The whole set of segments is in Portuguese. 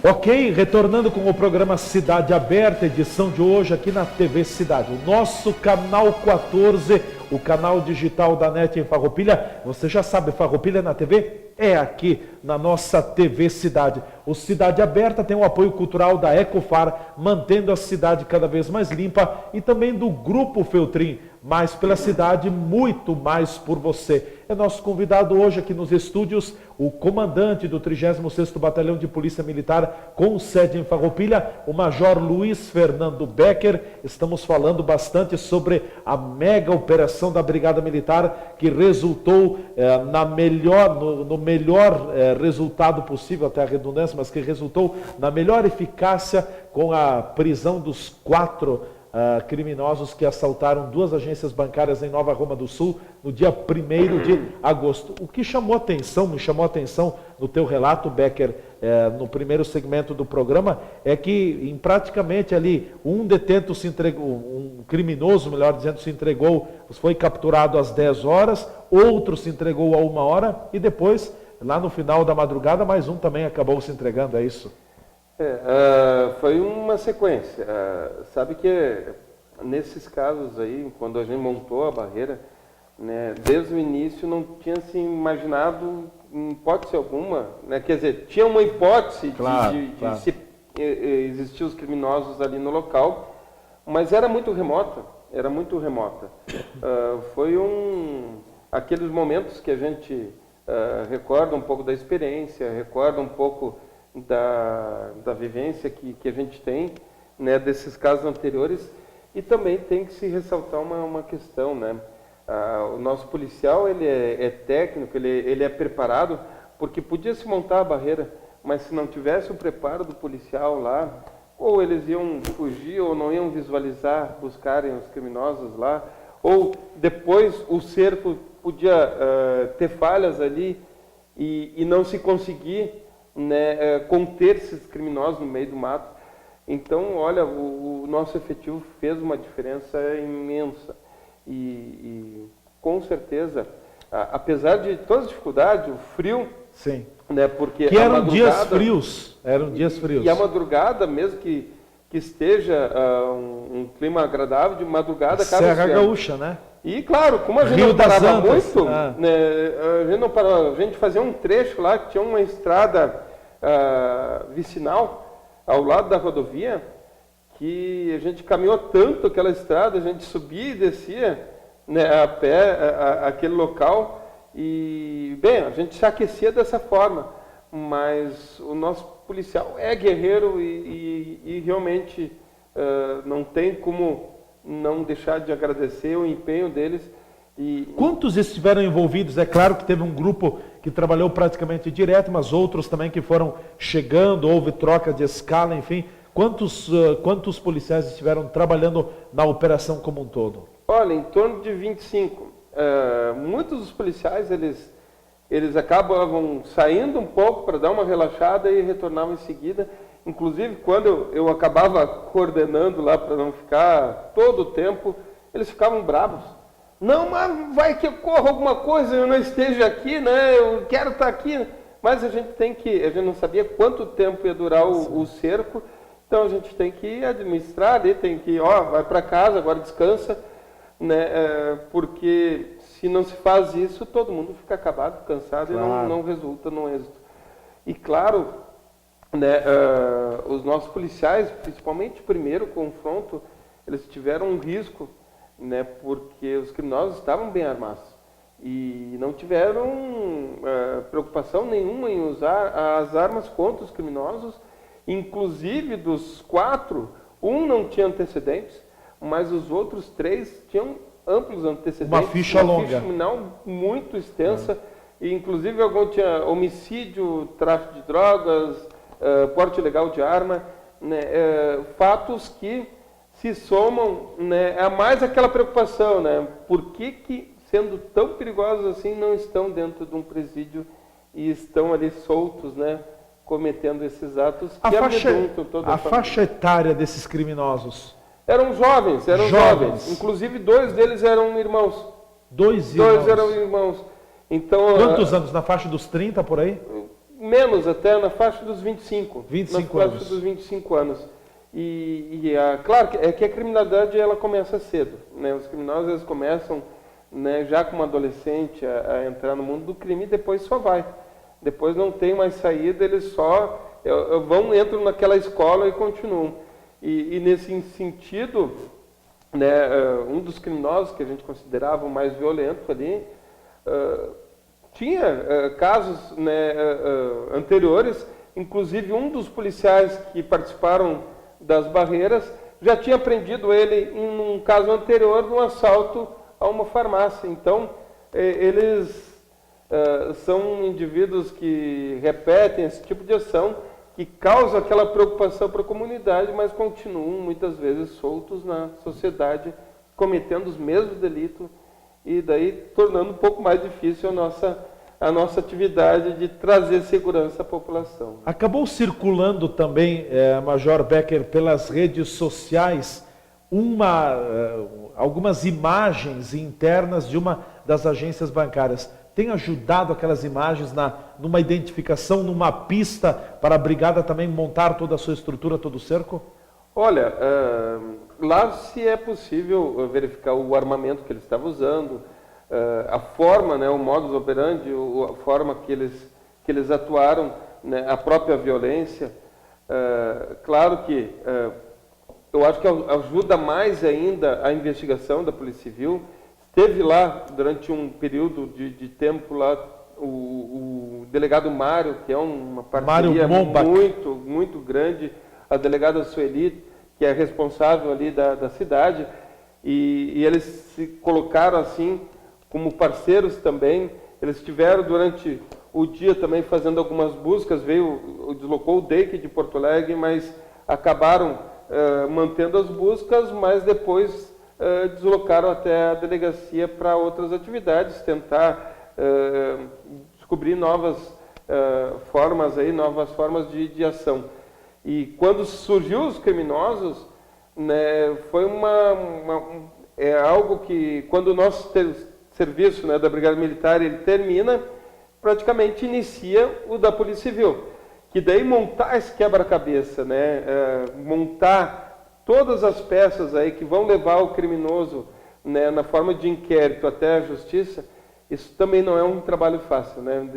Ok, retornando com o programa Cidade Aberta, edição de hoje aqui na TV Cidade. O nosso canal 14, o canal digital da NET em Farroupilha. Você já sabe, Farroupilha na TV é aqui na nossa TV Cidade. O Cidade Aberta tem o apoio cultural da Ecofar, mantendo a cidade cada vez mais limpa, e também do Grupo Feltrin, mais pela cidade, muito mais por você. É nosso convidado hoje aqui nos estúdios, o comandante do 36º Batalhão de Polícia Militar, com sede em Farroupilha, o Major Luiz Fernando Becker. Estamos falando bastante sobre a mega operação da Brigada Militar, que resultou no melhor resultado possível, até a redundância, mas que resultou na melhor eficácia com a prisão dos 4 criminosos que assaltaram 2 agências bancárias em Nova Roma do Sul no dia 1º de agosto. O que me chamou a atenção no teu relato, Becker, no primeiro segmento do programa, é que em praticamente ali um detento se entregou, um criminoso, melhor dizendo, se entregou, foi capturado às 10 horas, outro se entregou a 1 hora e depois, lá no final da madrugada, mais um também acabou se entregando, é isso? Foi uma sequência. Sabe que nesses casos aí, quando a gente montou a barreira, né, desde o início não tinha se imaginado, em hipótese alguma, né, quer dizer, tinha uma hipótese de se existir os criminosos ali no local, mas era muito remota, Foi aqueles momentos que a gente recorda um pouco da experiência, recorda um pouco da vivência que a gente tem, né, desses casos anteriores. E também tem que se ressaltar uma questão, né? O nosso policial, ele é técnico, ele é preparado, porque podia se montar a barreira, mas se não tivesse o preparo do policial lá, ou eles iam fugir, ou não iam visualizar, buscarem os criminosos lá, ou depois o cerco podia ter falhas ali e não se conseguir, né, conter esses criminosos no meio do mato. Então, olha, o nosso efetivo fez uma diferença imensa. E com certeza, apesar de todas as dificuldades, o frio... Sim. Né, porque que eram dias frios. E a madrugada, mesmo que esteja um clima agradável, de madrugada... Serra Gaúcha, né? E, claro, como a gente não parava muito, né, a gente fazia um trecho lá, que tinha uma estrada vicinal ao lado da rodovia, que a gente caminhou tanto aquela estrada, a gente subia e descia, né, a pé aquele local, e, bem, a gente se aquecia dessa forma, mas o nosso policial é guerreiro e realmente não tem como não deixar de agradecer o empenho deles. Quantos estiveram envolvidos? É claro que teve um grupo que trabalhou praticamente direto, mas outros também que foram chegando, houve troca de escala, enfim. Quantos policiais estiveram trabalhando na operação como um todo? Olha, em torno de 25. Muitos dos policiais, eles acabavam saindo um pouco para dar uma relaxada e retornavam em seguida. Inclusive, quando eu acabava coordenando lá para não ficar todo o tempo, eles ficavam bravos. Não, mas vai que ocorra alguma coisa, eu não esteja aqui, né? Eu quero estar aqui. Mas a gente não sabia quanto tempo ia durar o cerco, então a gente tem que administrar ali, tem que, vai para casa, agora descansa, né? Porque se não se faz isso, todo mundo fica acabado, cansado, claro, e não resulta no êxito. E claro, né, os nossos policiais, principalmente o primeiro confronto, eles tiveram um risco, né, porque os criminosos estavam bem armados e não tiveram preocupação nenhuma em usar as armas contra os criminosos. Inclusive, dos 4, um não tinha antecedentes, mas os outros 3 tinham amplos antecedentes. Uma ficha longa. Uma ficha criminal muito extensa, e inclusive algum tinha homicídio, tráfico de drogas, porte ilegal de arma, né, fatos que se somam, né, a mais aquela preocupação, né? Por que, sendo tão perigosos assim, não estão dentro de um presídio e estão ali soltos, né, cometendo esses atos que amedrontam toda a família. Faixa etária desses criminosos? Eram jovens. Inclusive 2 deles eram irmãos. 2 irmãos? 2 eram irmãos. Então, quantos anos? Na faixa dos 30 por aí? menos até na faixa dos 25. 25 na anos. faixa dos 25 anos. Claro que a criminalidade ela começa cedo, né? Os criminosos eles começam, né, já como adolescente a entrar no mundo do crime e depois só vai. Depois não tem mais saída, eles só entram naquela escola e continuam. E nesse sentido, né, um dos criminosos que a gente considerava o mais violento ali, tinha casos, né, anteriores, inclusive um dos policiais que participaram das barreiras já tinha prendido ele em um caso anterior de um assalto a uma farmácia. Então, eles são indivíduos que repetem esse tipo de ação, que causa aquela preocupação para a comunidade, mas continuam muitas vezes soltos na sociedade, cometendo os mesmos delitos e daí tornando um pouco mais difícil a nossa atividade de trazer segurança à população. Acabou circulando também, Major Becker, pelas redes sociais, algumas imagens internas de uma das agências bancárias. Tem ajudado aquelas imagens numa identificação, numa pista, para a brigada também montar toda a sua estrutura, todo o cerco? Olha, lá se é possível verificar o armamento que ele estava usando, a forma, né, o modus operandi, a forma que eles atuaram, né, a própria violência. Claro que eu acho que ajuda mais ainda a investigação da Polícia Civil. Teve lá, durante um período de tempo, lá, o delegado Mário, que é uma parceria muito, muito grande, a delegada Sueli, que é responsável ali da cidade, e eles se colocaram assim como parceiros também. Eles estiveram durante o dia também fazendo algumas buscas, deslocou o DEIC de Porto Alegre, mas acabaram mantendo as buscas, mas depois deslocaram até a delegacia para outras atividades, tentar descobrir novas formas de ação. E quando surgiu os criminosos, né, foi algo que, quando o nosso serviço, né, da Brigada Militar ele termina, praticamente inicia o da Polícia Civil, que daí montar esse quebra-cabeça, né, montar todas as peças aí que vão levar o criminoso, né, na forma de inquérito até a justiça, isso também não é um trabalho fácil, né?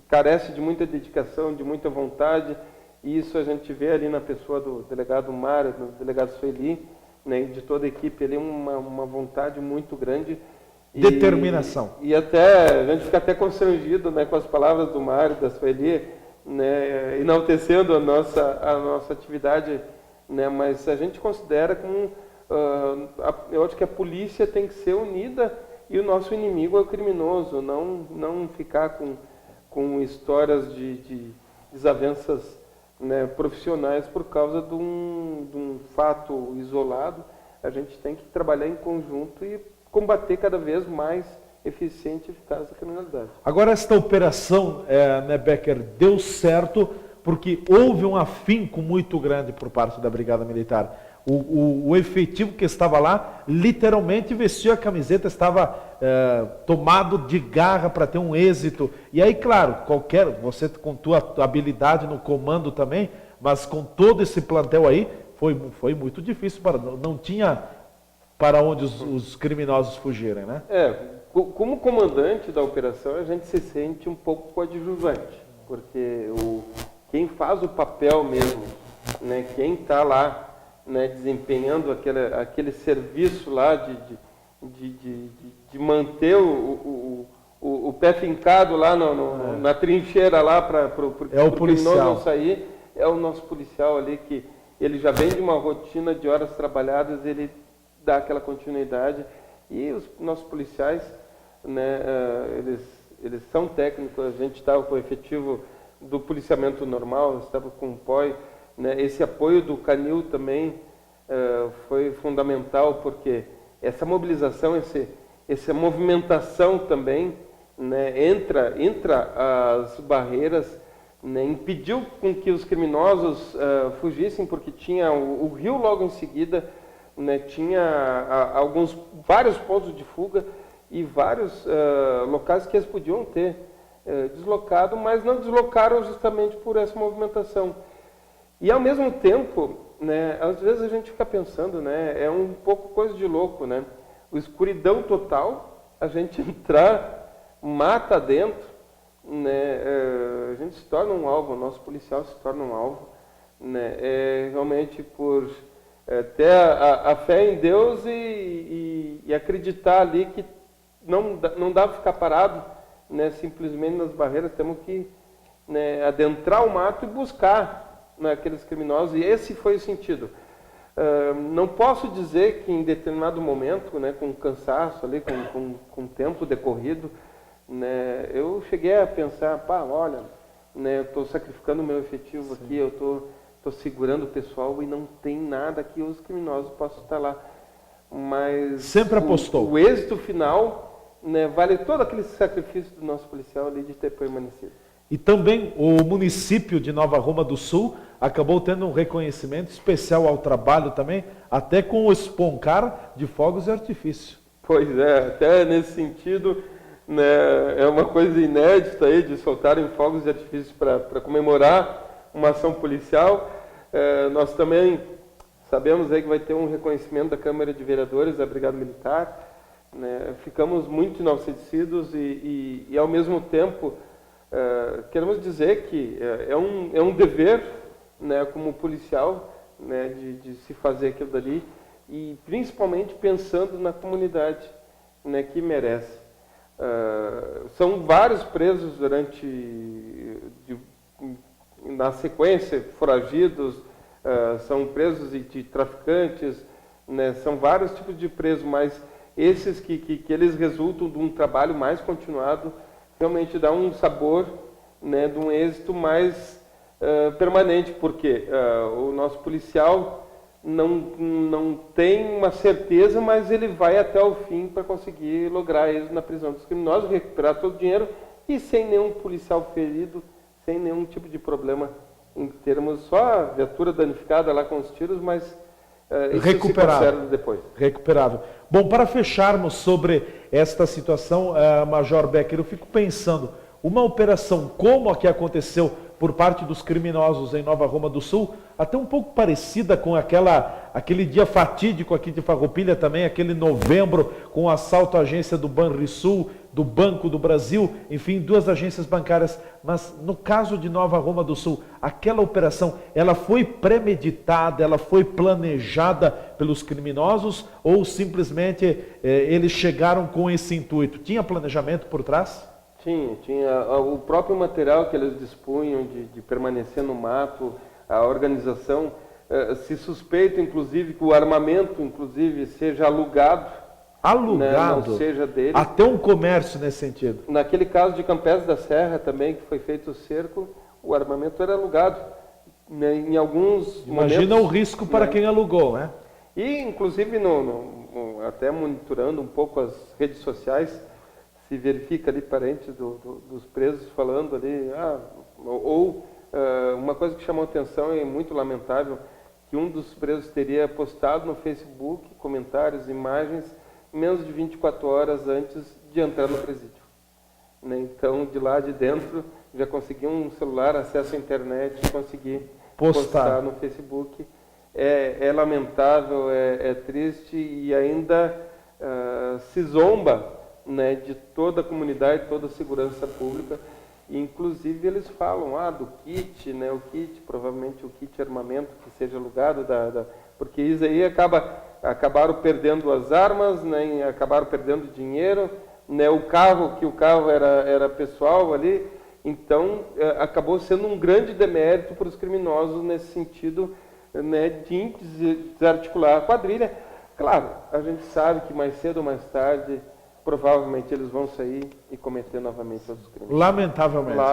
Carece de muita dedicação, de muita vontade, e isso a gente vê ali na pessoa do delegado Mário, do delegado Sueli, né, de toda a equipe ali, uma vontade muito grande. Determinação. E até, a gente fica até constrangido, né, com as palavras do Mário, da Sueli, né, enaltecendo a nossa atividade, né, mas a gente considera como, eu acho que a polícia tem que ser unida e o nosso inimigo é o criminoso, não ficar com histórias de desavenças, né, profissionais por causa de um fato isolado. A gente tem que trabalhar em conjunto e combater cada vez mais eficiente e eficaz a criminalidade. Agora, esta operação, né, Becker, deu certo porque houve um afinco muito grande por parte da Brigada Militar. O efetivo que estava lá, literalmente vestiu a camiseta, estava tomado de garra para ter um êxito. E aí, claro, você com tua habilidade no comando também, mas com todo esse plantel aí, foi muito difícil, não tinha para onde os criminosos fugirem, né? Como comandante da operação, a gente se sente um pouco coadjuvante, porque quem faz o papel mesmo, né, quem está lá, né, desempenhando aquele serviço lá de manter o pé fincado lá na trincheira lá para o criminoso não sair, é o nosso policial ali, que ele já vem de uma rotina de horas trabalhadas, ele dá aquela continuidade. E os nossos policiais, né, eles são técnicos. A gente estava com o efetivo do policiamento normal, estava com o POI, né, esse apoio do Canil também foi fundamental, porque essa mobilização, essa movimentação também, né, entra as barreiras, né, impediu com que os criminosos fugissem, porque tinha o rio logo em seguida, né, tinha vários pontos de fuga e vários locais que eles podiam ter deslocado, mas não deslocaram justamente por essa movimentação. E ao mesmo tempo, né, às vezes a gente fica pensando, né, é um pouco coisa de louco, né? O escuridão total, a gente entrar, mata dentro, né, a gente se torna um alvo, o nosso policial se torna um alvo, né, realmente por ter a fé em Deus e acreditar ali que não dá para ficar parado, né, simplesmente nas barreiras, temos que, né, adentrar o mato e buscar, né, aqueles criminosos, e esse foi o sentido. Não posso dizer que em determinado momento, né, com cansaço ali, com tempo decorrido, né, eu cheguei a pensar, olha, né, eu estou sacrificando o meu efetivo aqui, eu estou segurando o pessoal e não tem nada que os criminosos possam estar lá. Mas sempre apostou. O êxito final, né, vale todo aquele sacrifício do nosso policial ali de ter permanecido. E também o município de Nova Roma do Sul acabou tendo um reconhecimento especial ao trabalho também, até com o esponcar de fogos de artifício. Pois é, até nesse sentido, né, é uma coisa inédita aí de soltarem fogos de artifício para comemorar uma ação policial. Nós também sabemos aí que vai ter um reconhecimento da Câmara de Vereadores da Brigada Militar, né? Ficamos muito enaltecidos e ao mesmo tempo queremos dizer que é um dever, né, como policial, né, de se fazer aquilo dali, e principalmente pensando na comunidade, né, que merece. São vários presos na sequência, foragidos, são presos de traficantes, né, são vários tipos de presos, mas esses que eles resultam de um trabalho mais continuado, realmente dá um sabor, né, de um êxito mais permanente, porque o nosso policial não tem uma certeza, mas ele vai até o fim para conseguir lograr êxito na prisão dos criminosos, recuperar todo o dinheiro e sem nenhum policial ferido, sem nenhum tipo de problema em termos só a viatura danificada lá com os tiros, mas isso recuperável. se depois. Recuperável. Bom, para fecharmos sobre esta situação, Major Becker, eu fico pensando, uma operação como a que aconteceu por parte dos criminosos em Nova Roma do Sul, até um pouco parecida com aquele dia fatídico aqui de Farroupilha também, aquele novembro, com o assalto à agência do Banrisul, do Banco do Brasil, enfim, 2 agências bancárias. Mas no caso de Nova Roma do Sul, aquela operação, ela foi premeditada, ela foi planejada pelos criminosos ou simplesmente eles chegaram com esse intuito? Tinha planejamento por trás? Tinha o próprio material que eles dispunham de permanecer no mato, a organização, se suspeita inclusive que o armamento inclusive seja alugado. Alugado? Né, não seja deles. Até um comércio nesse sentido. Naquele caso de Campés da Serra também, que foi feito o cerco, o armamento era alugado. Né, em alguns Imagina momentos, o risco para quem alugou, né? E inclusive até monitorando um pouco as redes sociais, se verifica ali parentes dos presos falando ali, uma coisa que chamou atenção e muito lamentável, que um dos presos teria postado no Facebook comentários, imagens, menos de 24 horas antes de entrar no presídio. Né? Então, de lá de dentro, já consegui um celular, acesso à internet, consegui postar no Facebook. É lamentável, é triste e ainda se zomba, né, de toda a comunidade, toda a segurança pública. E, inclusive eles falam do kit, né, o kit, provavelmente o kit armamento que seja alugado, porque isso aí acabaram perdendo as armas, né, acabaram perdendo dinheiro, né, o carro era pessoal ali, então acabou sendo um grande demérito para os criminosos nesse sentido, né, de desarticular a quadrilha. Claro, a gente sabe que mais cedo ou mais tarde provavelmente eles vão sair e cometer novamente outros crimes. Lamentavelmente.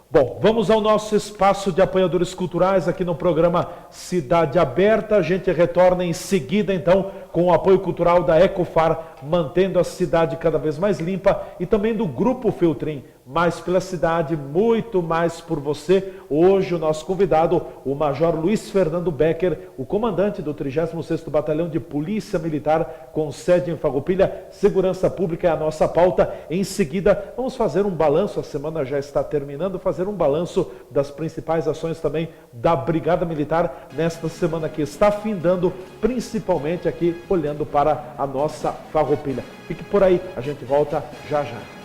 Bom, vamos ao nosso espaço de apoiadores culturais aqui no programa Cidade Aberta. A gente retorna em seguida, então, com com o apoio cultural da Ecofar, mantendo a cidade cada vez mais limpa, e também do Grupo Feltrin, mais pela cidade, muito mais por você. Hoje o nosso convidado, o Major Luiz Fernando Becker, o comandante do 36º Batalhão de Polícia Militar, com sede em Farroupilha. Segurança Pública é a nossa pauta. Em seguida, vamos fazer um balanço, a semana já está terminando, fazer um balanço das principais ações também da Brigada Militar nesta semana que está findando, principalmente aqui olhando para a nossa Farroupilha. Fique por aí, a gente volta já já.